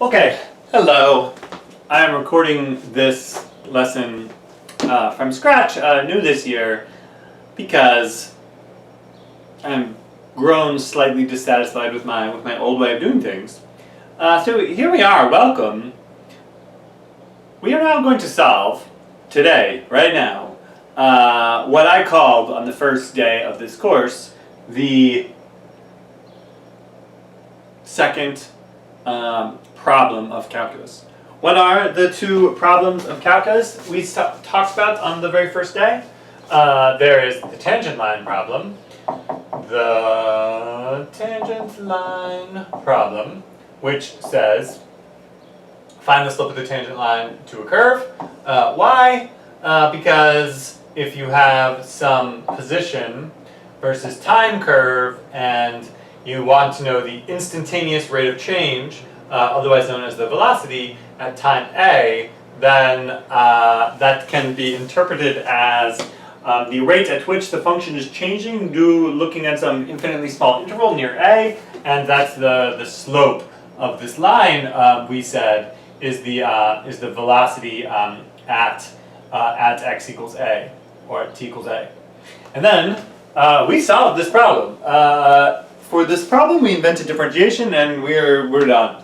Okay, hello. I am recording this lesson from scratch, new this year, because I'm grown slightly dissatisfied with my old way of doing things. So here we are, welcome. We are now going to solve, today, right now, what I called on the first day of this course, the second problem of calculus. What are the two problems of calculus we talked about on the very first day? There is the tangent line problem, which says find the slope of the tangent line to a curve. Why? Because if you have some position versus time curve and you want to know the instantaneous rate of change, otherwise known as the velocity, at time A, then that can be interpreted as the rate at which the function is changing looking at some infinitely small interval near A, and that's the slope of this line, we said, is the velocity at x equals A, or at t equals A. And then we solved this problem. For this problem, we invented differentiation, and we're done.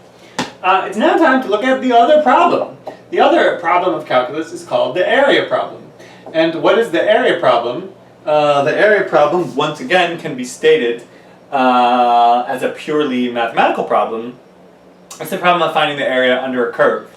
It's now time to look at the other problem. The other problem of calculus is called the area problem. And what is the area problem? The area problem, once again, can be stated as a purely mathematical problem. It's the problem of finding the area under a curve.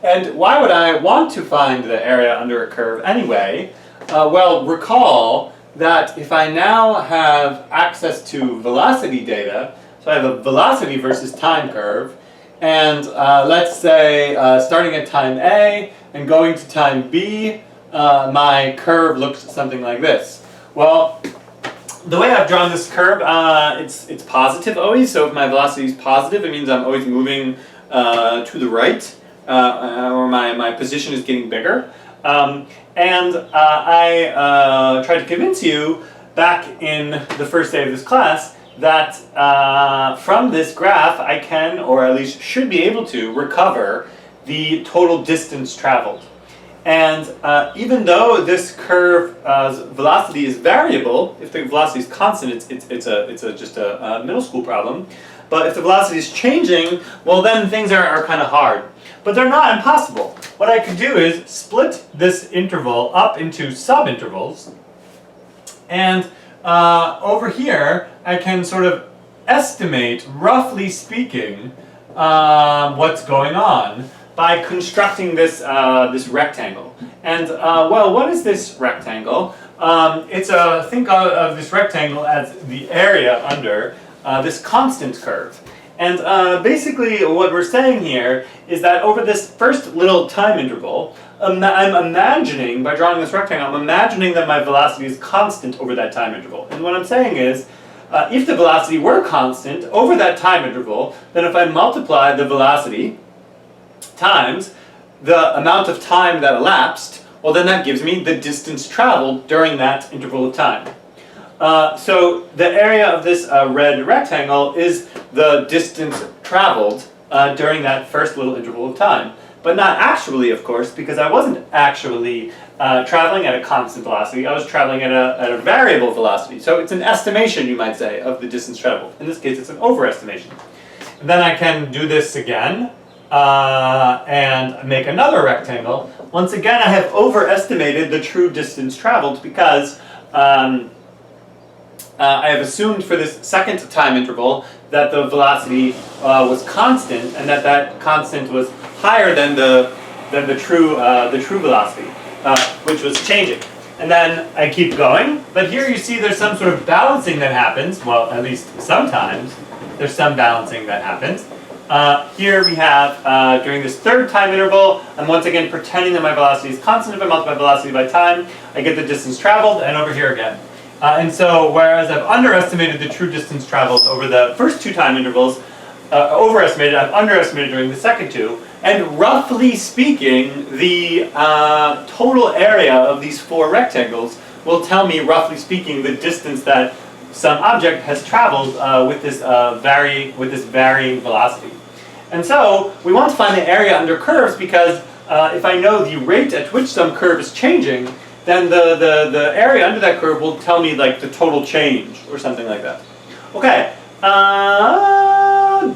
And why would I want to find the area under a curve anyway? Well, recall that if I now have access to velocity data, so I have a velocity versus time curve, and let's say starting at time A and going to time B, my curve looks something like this. Well, the way I've drawn this curve, it's positive always, so if my velocity is positive, it means I'm always moving to the right, or my position is getting bigger. And I tried to convince you back in the first day of this class that from this graph I can, or at least should be able to, recover the total distance traveled. And even though this curve's velocity is variable, if the velocity is constant, it's just a middle school problem. But if the velocity is changing, well then things are kind of hard. But they're not impossible. What I could do is split this interval up into subintervals, and over here I can sort of estimate, roughly speaking, what's going on by constructing this this rectangle. And well, what is this rectangle? Think of this rectangle as the area under this constant curve. And basically what we're saying here is that over this first little time interval, I'm imagining, by drawing this rectangle, I'm imagining that my velocity is constant over that time interval. And what I'm saying is, if the velocity were constant over that time interval, then if I multiply the velocity times the amount of time that elapsed, well then that gives me the distance traveled during that interval of time. So the area of this red rectangle is the distance traveled during that first little interval of time. But not actually, of course, because I wasn't actually traveling at a constant velocity. I was traveling at a variable velocity. So it's an estimation, you might say, of the distance traveled. In this case, it's an overestimation. And then I can do this again and make another rectangle. Once again, I have overestimated the true distance traveled because I have assumed for this second time interval that the velocity was constant, and that constant was higher than the true velocity, which was changing. And then I keep going, but here you see there's some sort of balancing that happens. Well, at least sometimes there's some balancing that happens. Here we have during this third time interval, I'm once again pretending that my velocity is constant. If I multiply velocity by time, I get the distance traveled, and over here again. And so, whereas I've underestimated the true distance traveled over the first two time intervals, I've underestimated during the second two, and roughly speaking, the total area of these four rectangles will tell me, roughly speaking, the distance that some object has traveled with this varying velocity. And so we want to find the area under curves because if I know the rate at which some curve is changing, then the area under that curve will tell me like the total change or something like that. Okay,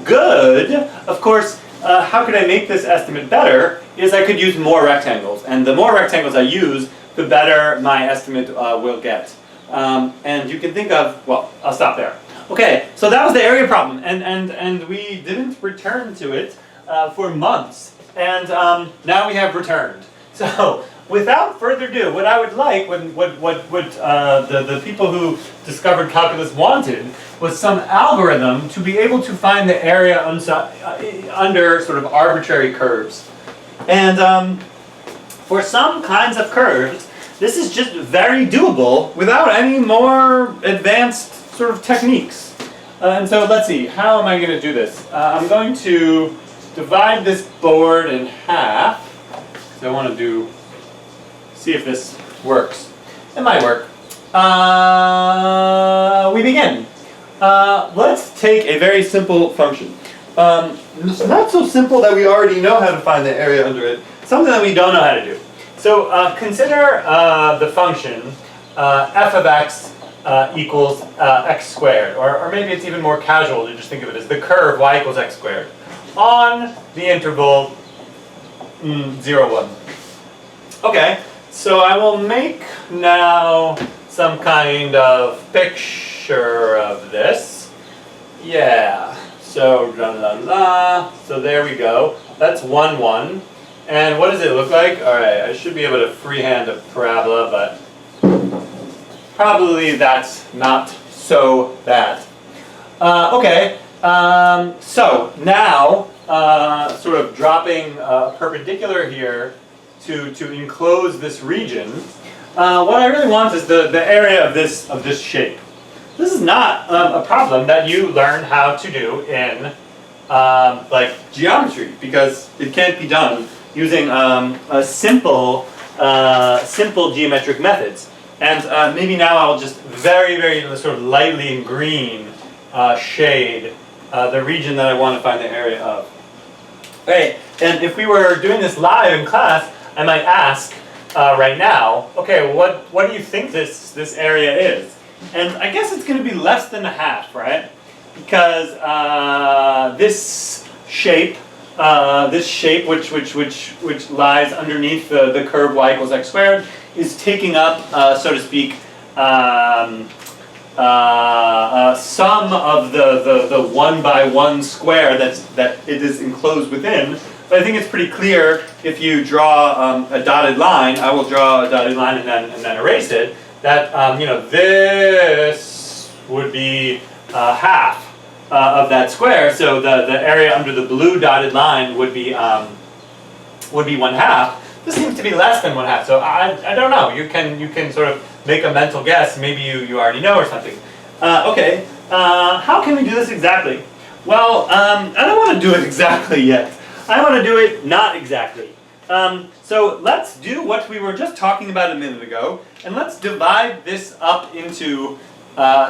good. Of course, how could I make this estimate better is I could use more rectangles. And the more rectangles I use, the better my estimate will get. And you can think of, well, I'll stop there. Okay, so that was the area problem, and we didn't return to it for months, and now we have returned. So, without further ado, what I would like, what the people who discovered calculus wanted, was some algorithm to be able to find the area under sort of arbitrary curves. And for some kinds of curves, this is just very doable without any more advanced sort of techniques. And so let's see, how am I going to do this? I'm going to divide this board in half. So I want to see if this works. It might work. We begin. Let's take a very simple function. It's not so simple that we already know how to find the area under it. Something that we don't know how to do. So consider the function f of x equals x squared, or maybe it's even more casual to just think of it as the curve y equals x squared on the interval 0, 1. Okay, so I will make now some kind of picture of this. Yeah, so la la la, so there we go. That's 1, 1. And what does it look like? Alright, I should be able to freehand a parabola, but probably that's not so bad. Okay, so now, sort of dropping perpendicular here to enclose this region, what I really want is the area of this shape. This is not a problem that you learn how to do in like geometry, because it can't be done using simple geometric methods. And maybe now I'll just very, very sort of lightly in green shade the region that I want to find the area of. Okay, and if we were doing this live in class, I might ask right now, okay, what do you think this area is? And I guess it's going to be less than a half, right? Because this shape, which lies underneath the curve y equals x squared, is taking up, so to speak, some of the 1 by 1 square that it is enclosed within. But I think it's pretty clear if you draw a dotted line. I will draw a dotted line and then erase it. That you know, this would be half of that square. So the area under the blue dotted line would be 1/2. This seems to be less than 1/2. So I don't know. You can sort of make a mental guess. Maybe you already know or something. Okay. How can we do this exactly? Well, I don't want to do it exactly yet. I want to do it not exactly. So let's do what we were just talking about a minute ago, and let's divide this up into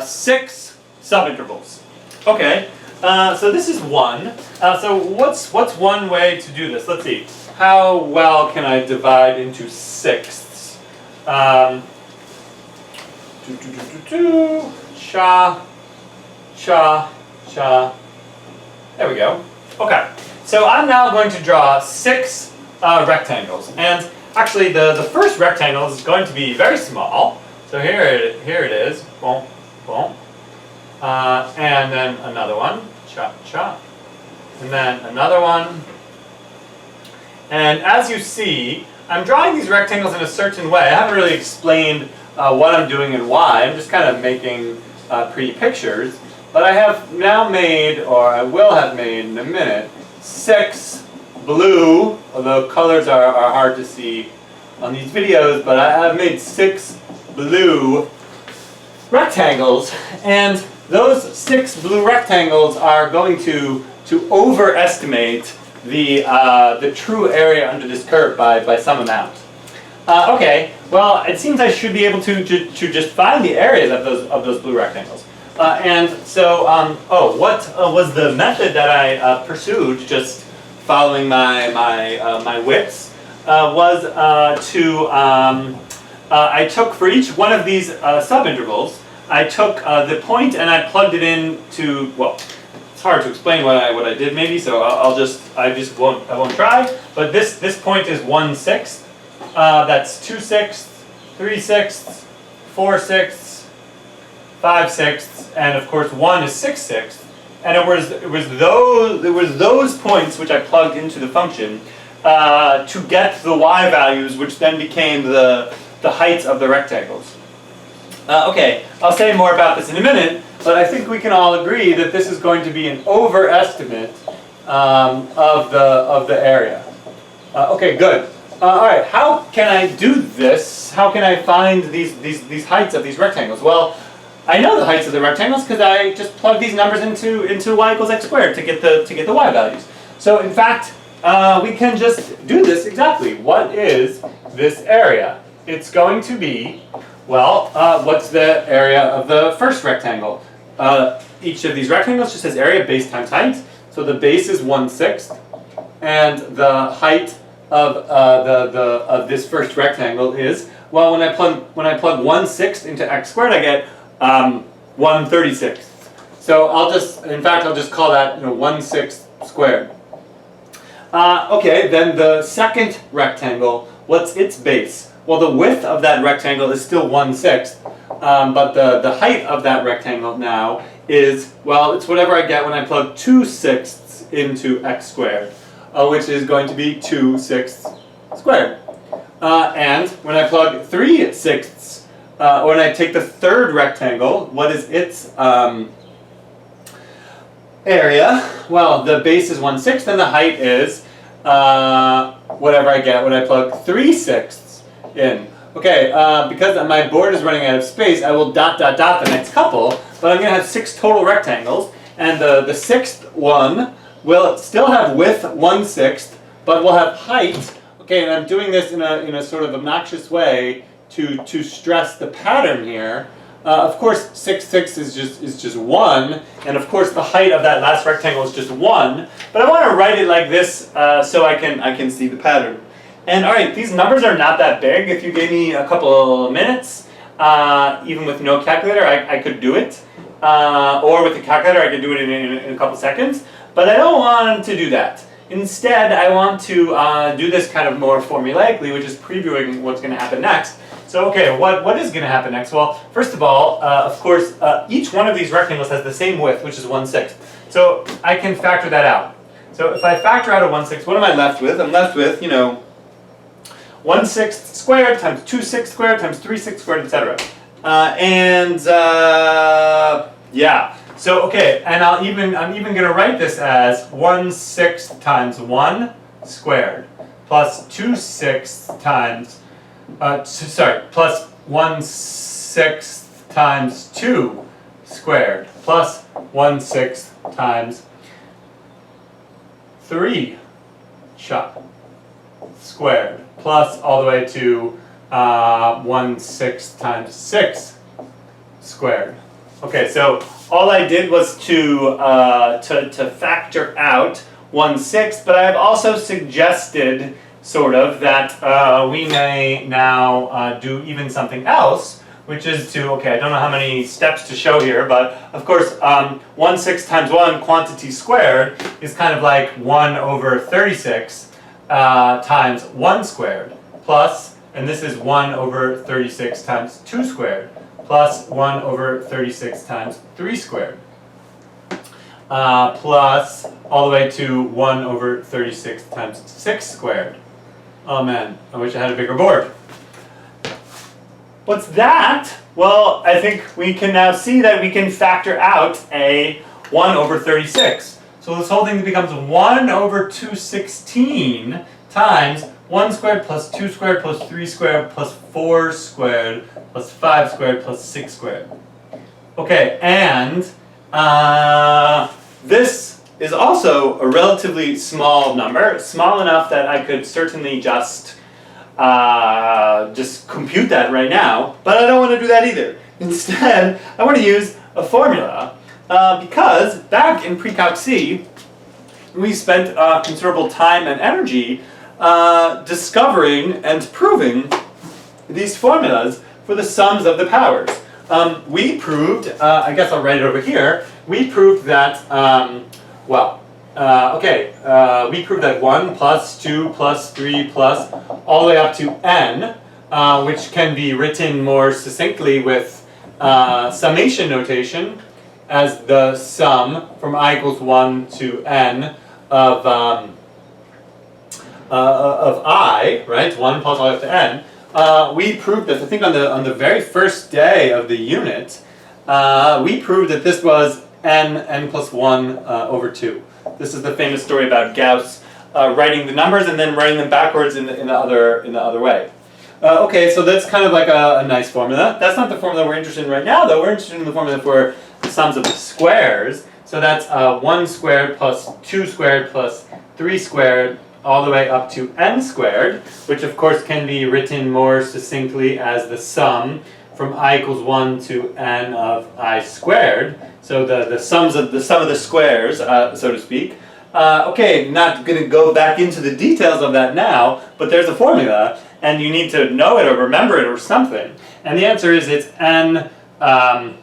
6 subintervals. Okay, so this is 1. So what's one way to do this? Let's see. How well can I divide into 6ths? Cha, cha, cha. There we go. Okay. So I'm now going to draw 6 rectangles, and actually the first rectangle is going to be very small. So here it is, boom, boom, and then another one, cha cha, and then another one. And as you see, I'm drawing these rectangles in a certain way. I haven't really explained what I'm doing and why. I'm just kind of making pretty pictures. But I have now made, or I will have made in a minute, 6 blue, although colors are hard to see on these videos, but I have made 6 blue rectangles, and those 6 blue rectangles are going to overestimate the true area under this curve by some amount. Okay, well, it seems I should be able to just find the areas of those blue rectangles. And so, what was the method that I pursued, just following my widths, was I took for each one of these subintervals, I took the point and I plugged it into, well, it's hard to explain what I did maybe, so I won't try. But this point is 1/6. That's 2/6, 3/6, 4/6, 5/6, and of course 1 is 6/6. And it was those points which I plugged into the function to get the y values, which then became the heights of the rectangles. Okay, I'll say more about this in a minute, but I think we can all agree that this is going to be an overestimate of the area. Okay, good. All right, how can I do this? How can I find these heights of these rectangles? Well, I know the heights of the rectangles because I just plug these numbers into y equals x squared to get the y values. So in fact, we can just do this exactly. What is this area? It's going to be, well, what's the area of the first rectangle? Each of these rectangles just has area, base times height. So the base is 1/6, and the height of this first rectangle is, well, when I plug 1/6 into x squared, I get 1/36. So I'll just call that 1/6 squared. Okay, then the second rectangle, what's its base? Well, the width of that rectangle is still 1/6, but the height of that rectangle now is, well, it's whatever I get when I plug 2/6 into x squared, which is going to be 2/6 squared. And when I plug 3/6, when I take the third rectangle, what is its area? Well, the base is 1/6, and the height is whatever I get when I plug 3/6 in. Okay, because my board is running out of space, I will ... the next couple, but I'm going to have 6 total rectangles, and the sixth one will still have width 1/6, but will have height. Okay, and I'm doing this in a sort of obnoxious way to stress the pattern here. Of course, 6/6 is just 1, and of course the height of that last rectangle is just 1. But I want to write it like this so I can see the pattern. And all right, these numbers are not that big. If you gave me a couple minutes, even with no calculator, I could do it. Or with the calculator, I could do it in a couple seconds. But I don't want to do that. Instead, I want to do this kind of more formulaically, which is previewing what's going to happen next. So, okay, what is going to happen next? Well, first of all, of course, each one of these rectangles has the same width, which is 1/6. So I can factor that out. So if I factor out a 1/6, what am I left with? I'm left with, 1/6 squared times 2/6 squared times 3/6 squared, etc. Yeah. So okay, and I'm even going to write this as 1/6 times 1 squared plus 2/6 times plus 1/6 times 2 squared plus 1/6 times 3 squared plus all the way to 1/6 times 6 squared. Okay, so all I did was to factor out 1/6, but I've also suggested sort of that we may now do even something else, which is to, okay, I don't know how many steps to show here, but of course 1/6 times 1 quantity squared is kind of like 1/36 times 1 squared plus, and this is 1/36 times 2 squared plus 1/36 times 3 squared plus all the way to 1/36 times 6 squared. Oh man, I wish I had a bigger board. What's that? Well, I think we can now see that we can factor out a 1/36. So this whole thing becomes 1/216 times 1 squared plus 2 squared plus 3 squared plus 4 squared plus 5 squared plus 6 squared. Okay, and this is also a relatively small number, small enough that I could certainly just compute that right now, but I don't want to do that either. Instead, I want to use a formula because back in pre-calc C, we spent considerable time and energy discovering and proving these formulas for the sums of the powers. We proved, I guess I'll write it over here, we proved that, we proved that 1 plus 2 plus 3 plus all the way up to n, which can be written more succinctly with summation notation as the sum from I equals 1 to n of I, right? 1 plus all the way up to n. We proved this, I think on the very first day of the unit, we proved that this was n plus 1 over 2. This is the famous story about Gauss writing the numbers and then writing them backwards in the other way. Okay, so that's kind of like a nice formula. That's not the formula we're interested in right now, though. We're interested in the formula for the sums of the squares. So that's 1 squared plus 2 squared plus 3 squared all the way up to n squared, which of course can be written more succinctly as the sum from I equals 1 to n of I squared. So the sum of the squares, so to speak. Okay, not going to go back into the details of that now, but there's a formula, and you need to know it or remember it or something. And the answer is it's n, n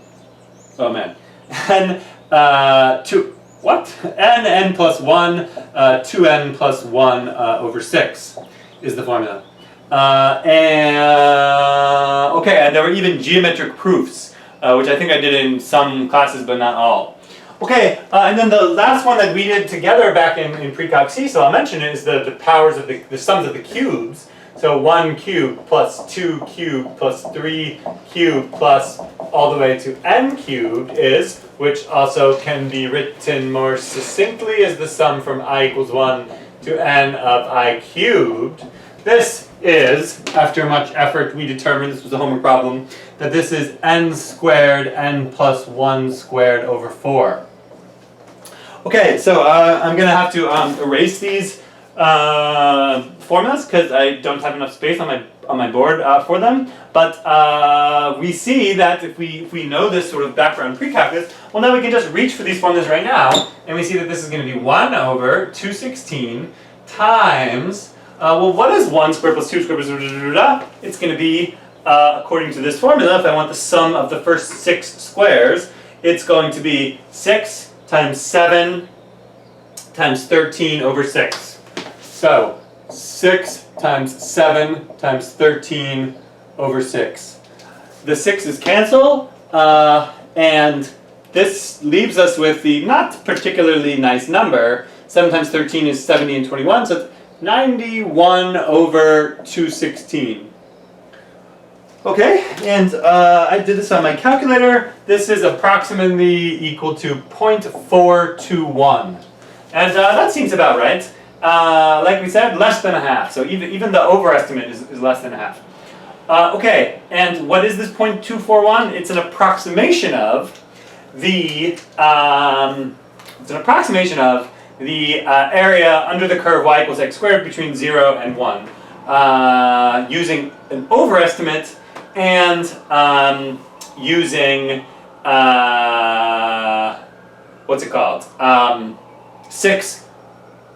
plus 1, 2n plus 1 over 6 is the formula. And there were even geometric proofs, which I think I did in some classes, but not all. Okay, and then the last one that we did together back in pre-calc C, so I'll mention it, is the powers of the sums of the cubes. So 1 cubed plus 2 cubed plus 3 cubed plus all the way to n cubed is, which also can be written more succinctly as the sum from I equals 1 to n of I cubed. This is, after much effort, we determined, this was a homework problem, that this is n squared n plus 1 squared over 4. Okay, so I'm going to have to erase these formulas because I don't have enough space on my board for them. But we see that if we know this sort of background pre-calculus, well, now we can just reach for these formulas right now, and we see that this is going to be 1 over 216 times, well, what is 1 squared plus 2 squared plus It's going to be, according to this formula, if I want the sum of the first 6 squares, it's going to be 6 times 7 times 13 over 6. So 6 times 7 times 13 over 6. The 6's cancel, and this leaves us with the not particularly nice number. 7 times 13 is 70 and 21, so it's 91 over 216. Okay, and I did this on my calculator. This is approximately equal to 0.421. And that seems about right. Like we said, less than a half. So even the overestimate is less than a half. Okay, and what is this 0.241? It's an approximation of the area under the curve y equals x squared between 0 and 1, using an overestimate and using what's it called? 6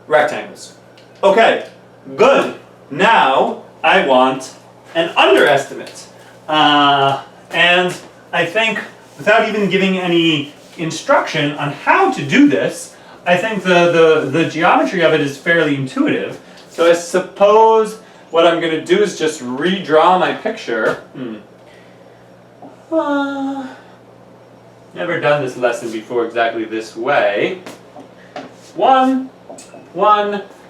rectangles. Okay, good. Now I want an underestimate. And I think without even giving any instruction on how to do this, I think the geometry of it is fairly intuitive. So I suppose what I'm going to do is just redraw my picture. Never done this lesson before exactly this way. So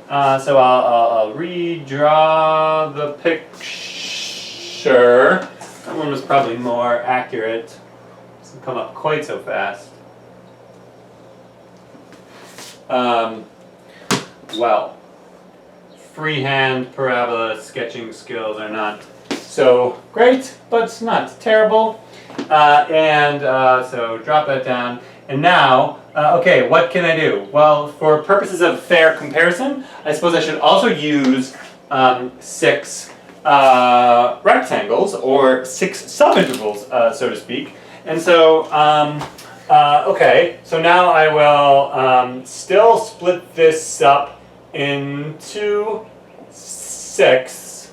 I'll redraw the picture. That one was probably more accurate. It doesn't come up quite so fast. Well, freehand parabola sketching skills are not so great, but it's not terrible. So drop that down. And now, okay, what can I do? Well, for purposes of fair comparison, I suppose I should also use 6 rectangles, or 6 subintervals, so to speak. And so Okay, so now I will still split this up into 6.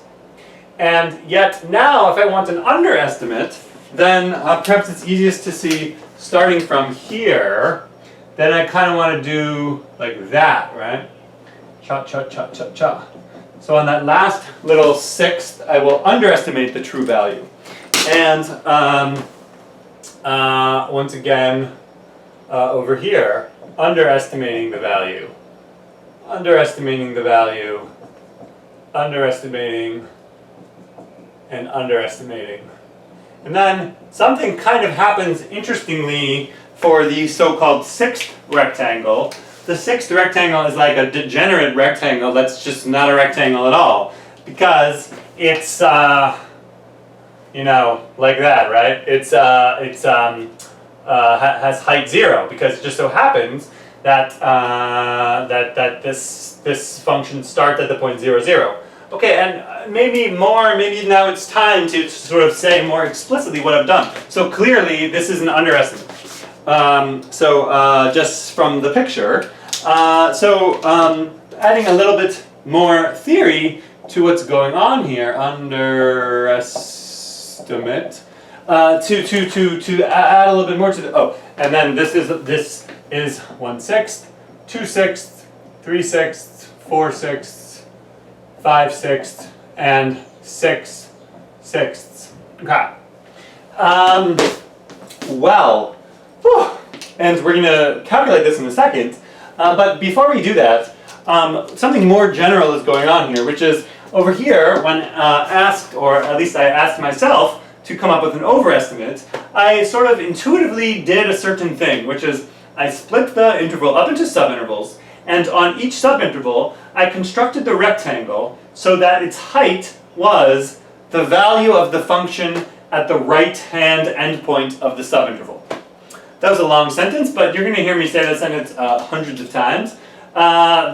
And yet now, if I want an underestimate, then perhaps it's easiest to see starting from here. Then I kind of want to do like that, right? Cha, cha, cha, cha, cha. So on that last little 6th, I will underestimate the true value. And once again, over here, underestimating the value. Underestimating the value. Underestimating and underestimating. And then something kind of happens interestingly for the so-called 6th rectangle. The 6th rectangle is like a degenerate rectangle that's just not a rectangle at all, because it's you know, like that, right? It's has height 0, because it just so happens that this function starts at the point 0, 0. Okay, and maybe now it's time to sort of say more explicitly what I've done. So clearly, this is an underestimate. Just from the picture, adding a little bit more theory to what's going on here, underestimate, to add a little bit more to the, and then this is 1/6, 2/6, 3/6, 4/6, 5/6, and 6/6. Okay. Well, whew, and we're going to calculate this in a second. But before we do that, something more general is going on here, which is over here, when asked, or at least I asked myself to come up with an overestimate, I sort of intuitively did a certain thing, which is I split the interval up into subintervals, and on each subinterval, I constructed the rectangle so that its height was the value of the function at the right-hand endpoint of the subinterval. That was a long sentence, but you're going to hear me say that sentence hundreds of times.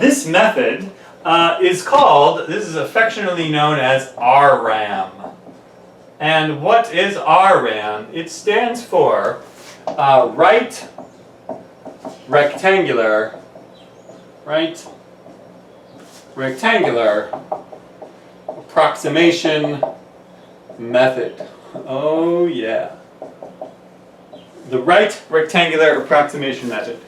This method this is affectionately known as RRAM. And what is RRAM? It stands for right rectangular approximation method. Oh yeah. The right rectangular approximation method.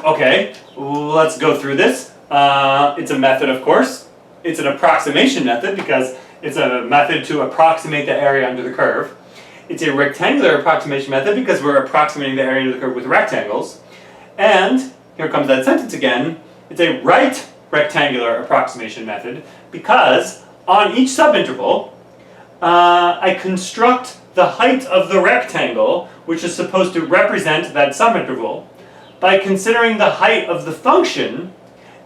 Okay, let's go through this. It's a method, of course. It's an approximation method because it's a method to approximate the area under the curve. It's a rectangular approximation method because we're approximating the area under the curve with rectangles. And here comes that sentence again. It's a right rectangular approximation method because on each subinterval, I construct the height of the rectangle, which is supposed to represent that subinterval, by considering the height of the function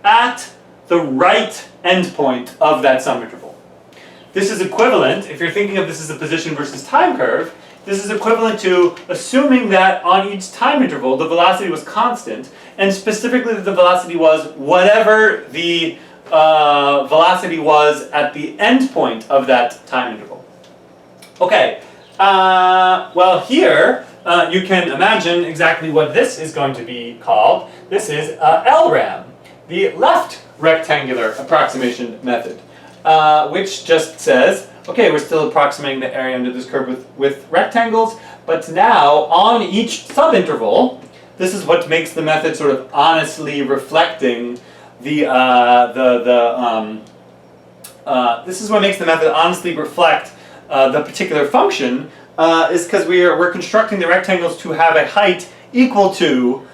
at the right endpoint of that subinterval. This is equivalent, if you're thinking of this as a position versus time curve, this is equivalent to assuming that on each time interval the velocity was constant, and specifically that the velocity was whatever the velocity was at the endpoint of that time interval. Okay, well here you can imagine exactly what this is going to be called. This is LRAM, the left rectangular approximation method, which just says, okay, we're still approximating the area under this curve with rectangles, but now on each subinterval, this is what makes the method sort of honestly reflecting this is what makes the method honestly reflect the particular function, is because we're constructing the rectangles to have a height equal to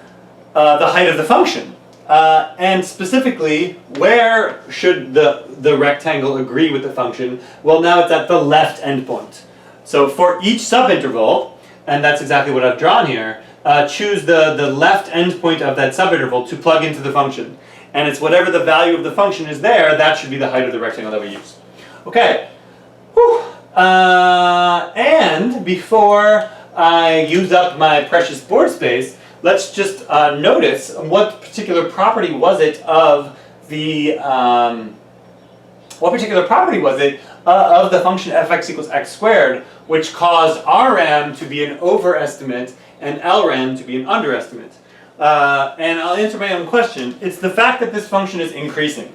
the height of the function. And specifically, where should the rectangle agree with the function? Well, now it's at the left endpoint. So for each subinterval, and that's exactly what I've drawn here, choose the left endpoint of that subinterval to plug into the function. And it's whatever the value of the function is there, that should be the height of the rectangle that we use. Okay. Whew. And before I use up my precious board space, let's just notice what particular property was it of the of the function fx equals x squared, which caused Rm to be an overestimate and Lrm to be an underestimate. And I'll answer my own question. It's the fact that this function is increasing.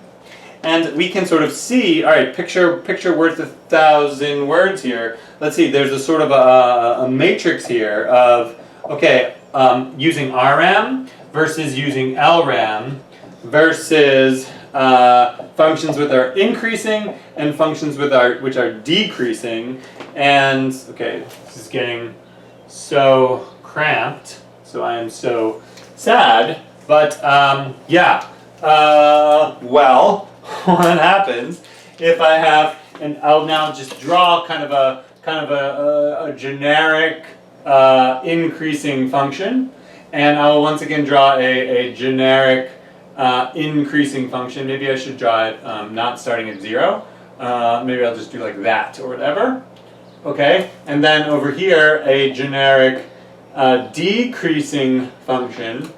And we can sort of see, all right, picture worth 1,000 words here. Let's see, there's a sort of a matrix here of, okay, using Rm versus using Lram versus functions which are increasing and functions which are decreasing. And, okay, this is getting so cramped, so I am so sad, but yeah, well, what happens if I have, and I'll now just draw kind of a generic increasing function, and I'll once again draw a generic increasing function. Maybe I should draw it not starting at 0. Maybe I'll just do like that or whatever. Okay, and then over here a generic decreasing function.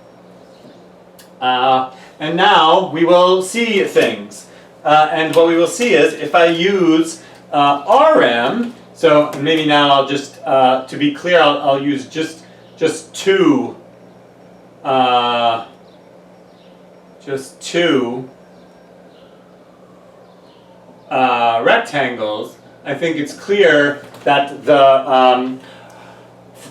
And now we will see things. And what we will see is if I use Rm, so maybe now I'll just, to be clear, I'll use just two rectangles. I think it's clear that the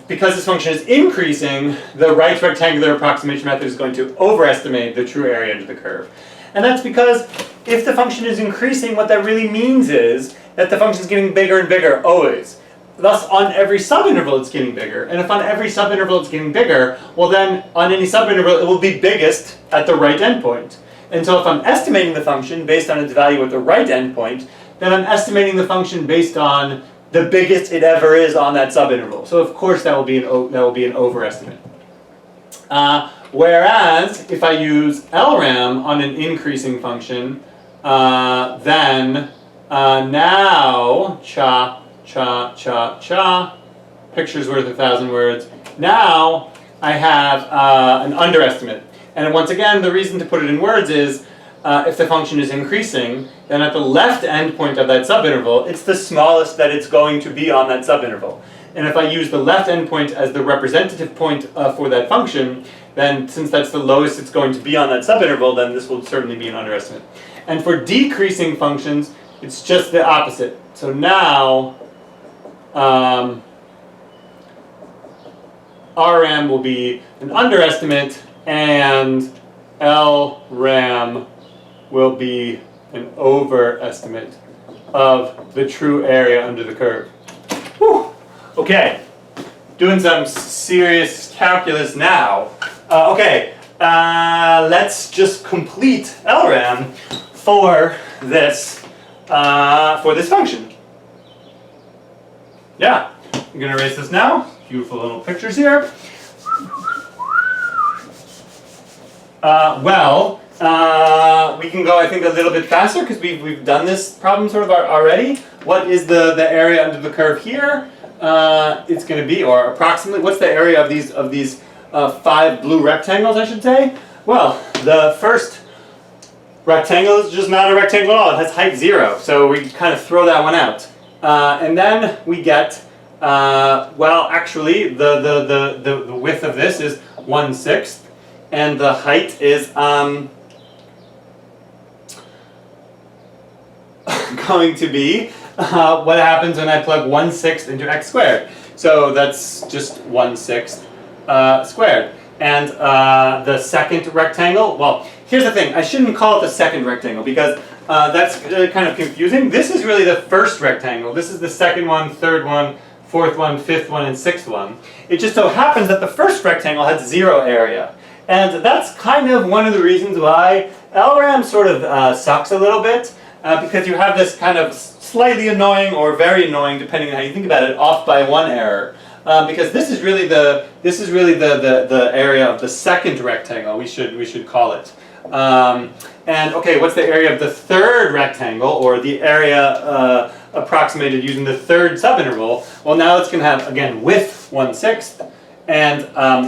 because this function is increasing, the right rectangular approximation method is going to overestimate the true area under the curve. And that's because if the function is increasing, what that really means is that the function is getting bigger and bigger, always. Thus, on every subinterval it's getting bigger. And if on every subinterval it's getting bigger, well then, on any subinterval it will be biggest at the right endpoint. And so if I'm estimating the function based on its value at the right endpoint, then I'm estimating the function based on the biggest it ever is on that subinterval. So of course that will be an overestimate. Whereas if I use Lram on an increasing function, then now picture's worth 1,000 words. Now I have an underestimate. And once again, the reason to put it in words is if the function is increasing, then at the left endpoint of that subinterval, it's the smallest that it's going to be on that subinterval. And if I use the left endpoint as the representative point for that function, then since that's the lowest it's going to be on that subinterval, then this will certainly be an underestimate. And for decreasing functions, it's just the opposite. So now, Rm will be an underestimate, and Lram will be an overestimate of the true area under the curve. Whew. Okay, doing some serious calculus now. Let's just complete Lram for this function. Yeah, I'm gonna erase this now. Beautiful little pictures here. We can go, I think, a little bit faster because we've done this problem sort of already. What is the area under the curve here? It's going to be, or approximately, what's the area of these 5 blue rectangles, I should say? Well, the first rectangle is just not a rectangle at all. It has height 0, so we kind of throw that one out. And then we get, well, actually, the width of this is 1/6. And the height is going to be what happens when I plug 1/6 into x squared. So that's just 1/6 squared. And the second rectangle, well, here's the thing. I shouldn't call it the second rectangle because that's kind of confusing. This is really the first rectangle. This is the second one, third one, fourth one, fifth one, and sixth one. It just so happens that the first rectangle has 0 area. And that's kind of one of the reasons why Lram sort of sucks a little bit, because you have this kind of slightly annoying or very annoying, depending on how you think about it, off by 1 error. Because this is really the area of the second rectangle. We should call it. And okay, what's the area of the third rectangle, or the area approximated using the third subinterval? Well, now it's going to have again width 1/6 and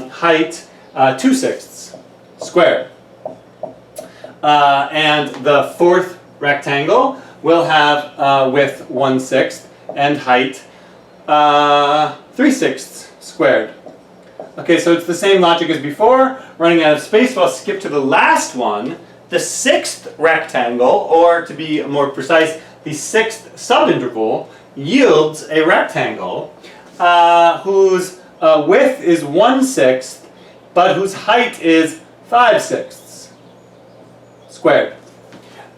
height 2/6 squared. And the fourth rectangle, will have width 1/6 and height 3/6 squared. Okay, so it's the same logic as before. Running out of space, so I'll skip to the last one, the sixth rectangle, or to be more precise, the sixth subinterval yields a rectangle whose width is 1/6, but whose height is 5/6 squared.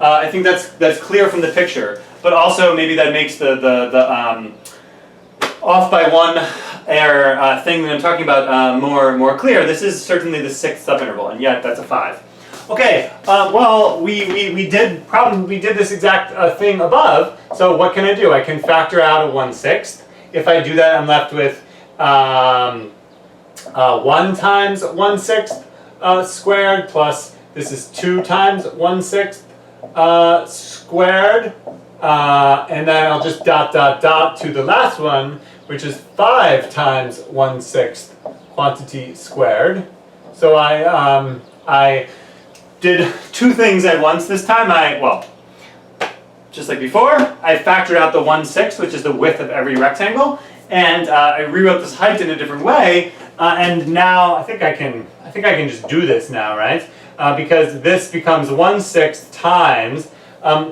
I think that's clear from the picture, but also maybe that makes the off by one error thing that I'm talking about more clear. This is certainly the sixth subinterval, and yet that's a 5. Okay, well, we did this exact thing above, so what can I do? I can factor out a 1/6. If I do that, I'm left with 1 times 1/6 squared plus, this is 2 times 1/6 squared, and then I'll just dot to the last one, which is 5 times 1/6 quantity squared. So I did 2 things at once this time. Just like before, I factored out the 1/6, which is the width of every rectangle, and I rewrote this height in a different way. And now I think I can just do this now, right? Because this becomes 1/6 times,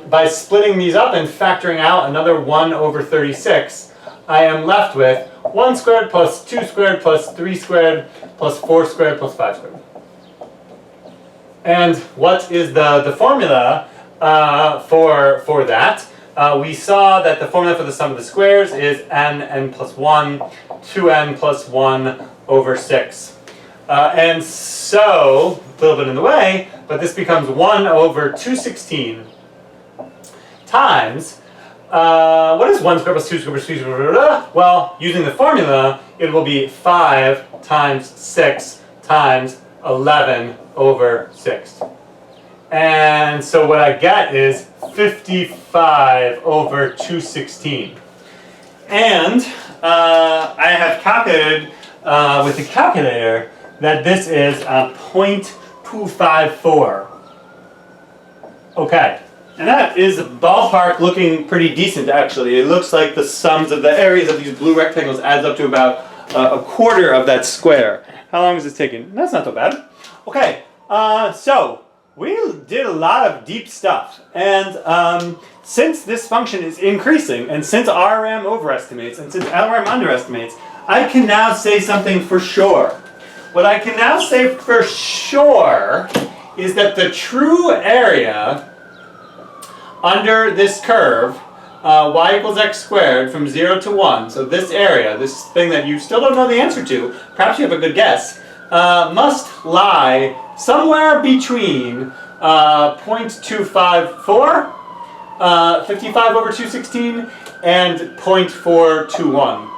by splitting these up and factoring out another 1/36, I am left with 1 squared plus 2 squared plus 3 squared plus 4 squared plus 5 squared. And what is the formula for that? We saw that the formula for the sum of the squares is n plus 1, 2n plus 1 over 6. And so, a little bit in the way, but this becomes 1 over 216 times, what is 1 squared plus 2 squared plus 3 squared? Well, using the formula, it will be 5 times 6 times 11 over 6. And so what I get is 55 over 216. And I have calculated with the calculator that this is 0.254. Okay, and that is ballpark looking pretty decent actually. It looks like the sums of the areas of these blue rectangles adds up to about a quarter of that square. How long is this taking? That's not so bad. Okay, so we did a lot of deep stuff, and since this function is increasing, and since RM overestimates, and since LRM underestimates, I can now say something for sure. What I can now say for sure is that the true area under this curve, y equals x squared from 0 to 1, so this area, this thing that you still don't know the answer to, perhaps you have a good guess, must lie somewhere between 0.254, 55 over 216, and 0.421.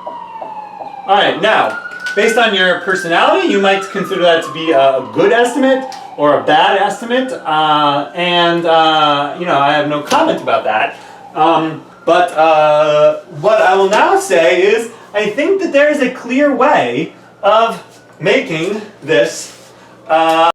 Alright, now, based on your personality, you might consider that to be a good estimate or a bad estimate, and I have no comment about that. But what I will now say is, I think that there is a clear way of making this